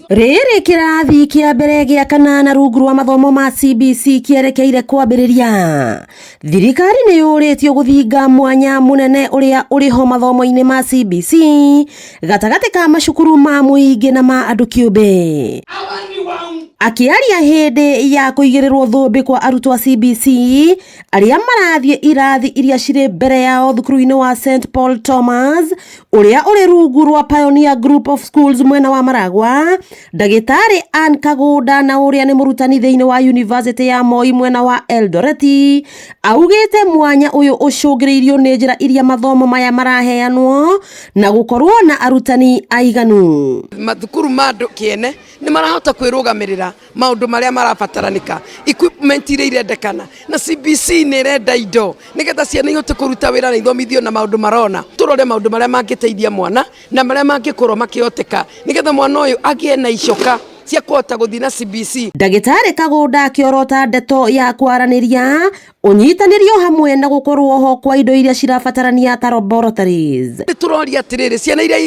Rĩrĩ kĩrathi kĩa mbere gĩa kanana rungu rwa mathomo ma CBC kĩerekeire kwambĩrĩria. Thirikari nĩ yũrĩtio gũthinga mwanya mũnene ũrĩa ũrĩho mathomo-inĩ ma CBC gatagatĩ ka macukuru ma mũingĩ na ma andũ kĩũmbe. Akĩaria hĩndĩ ya kũigĩrĩrwo thũmbĩ kwa arutwo a CBC arĩa marathiĩ irathi iria cirĩ mbere yao thukuru-inĩ wa St Paul Thomas ũrĩa ũrĩ rungu rwa Pioneer Group of Schools mwena wa Maragwa, Ndagĩtarĩ Ann Kagunda na ũrĩa nĩ mũrutani thĩinĩ wa University ya Moi mwena wa Eldoret augĩte mwanya ũyũ ũcũngĩrĩirio nĩ njĩra iria mathomo maya maraheanwo na gũkorwo na arutani aiganu. Mathukuru ma andũ kĩene nĩ marahota kwĩrũgamĩrĩra maũndũ marĩa marabataranĩka, equipment iria irendekana na CBC nĩ irenda indo nĩgetha ciana ihote kũruta wĩra na ithomithio na maũndũ marona, tũrore maũndũ marĩa mangĩteithia mwana na marĩa mangĩkorwo makĩhoteka nĩgetha mwana ũyũ agĩe na icoka cia kũhota gũthiĩ na CBC. Ndagĩtarĩ Kagunda akĩorota ndeto ya kwaranĩria ũnyitanĩrio hamwe na gũkorwo ho kwa indo iria cirabatarania ta laboratories. Tũroria atĩrĩrĩ, ciana iria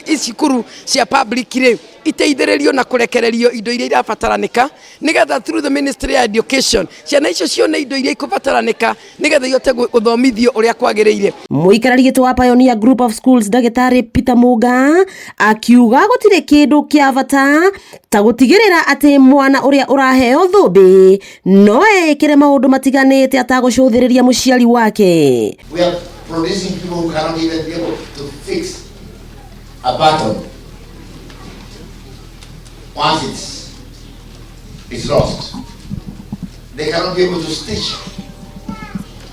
icukuru cia public rĩ iteithĩrĩrio na kũrekererio indo iria irabataranĩka nĩgetha through the Ministry of Education ciana icio cione indo iria ikũbataranĩka nĩgetha ihote gũthomithio ũrĩa kwagĩrĩire. Mũikarĩri gĩtĩ wa Pioneer Group of Schools Ndagĩtarĩ Peter Mũnga akiuga gũtirĩ kĩndũ kĩa bata ta gũtigĩrĩra atĩ mwana ũrĩa ũraheo thũmbĩ no ekĩre maũndũ matiganĩte atagũcũthĩrĩria mũciari wake. We are producing people who cannot even be able to fix a button. Once it's lost, they cannot be able to stitch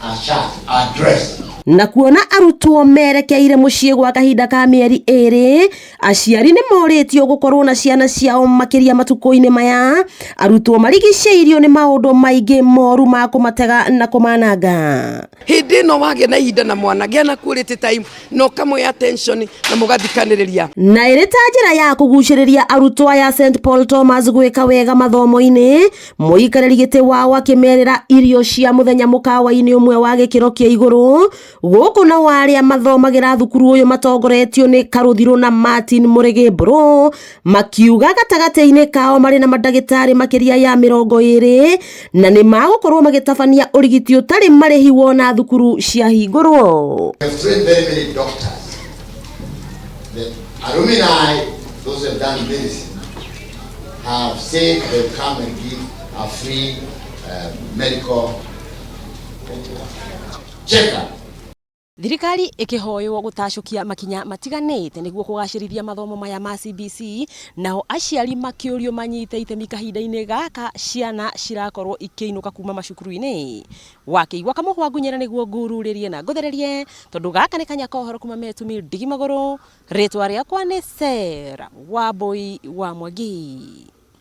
a shirt, a dress. Na kuona arutwo merekeire mũciĩ gwa kahinda ka mĩeri 2, aciari nĩ morĩtio gũkorwo na ciana ciao makĩria matukũ-inĩ maya, arutwo marigicĩirio nĩ maũndũ maingĩ moru ma kũmatega na kũmananga. Hĩndĩ ĩno wagĩa na ihinda na mwana gĩa na quality time no kamwe attention na mũgathikanĩrĩria. Na ĩrĩ ta njĩra ya kũgucĩrĩria arutwo aya St Paul Thomas gwĩka wega mathomo-inĩ, mũikarĩri gĩtĩ wao akĩmerĩra irio cia mũthenya mũkawa-inĩ ũmwe wa gĩkĩro kĩa igũrũ gũkũ na warĩa mathomagĩra thukuru ũyũ matongoretio nĩ Karũthirũ na Martin Mũrĩgĩ Mbũrũ makiuga gatagatĩ-inĩ kao marĩ na mandagĩtarĩ makĩria ya 20 na nĩ magũkorwo magĩtabania ũrigiti ũtarĩ marĩhi wona thukuru cia hingũrwo. Those have done medicine have said they'll come and give a free medical check-up. Thirikari ĩkĩhoywo gũtacũkia makinya matiganĩte nĩguo kũgacĩrithia mathomo maya ma CBC, nao aciari makĩũrio manyite itemi kahinda-inĩ gaka ciana cirakorwo ikĩinũka kuma macukuru-inĩ. Wakĩigua Kamũhwa Ngunyera nĩguo ngururĩrie na ngũthererie tondũ gaka nĩ kanya kohoro kuma Metumi Ndigi Magũrũ, rĩtwa rĩakwa nĩ Sarah Wambui wa Mwangi.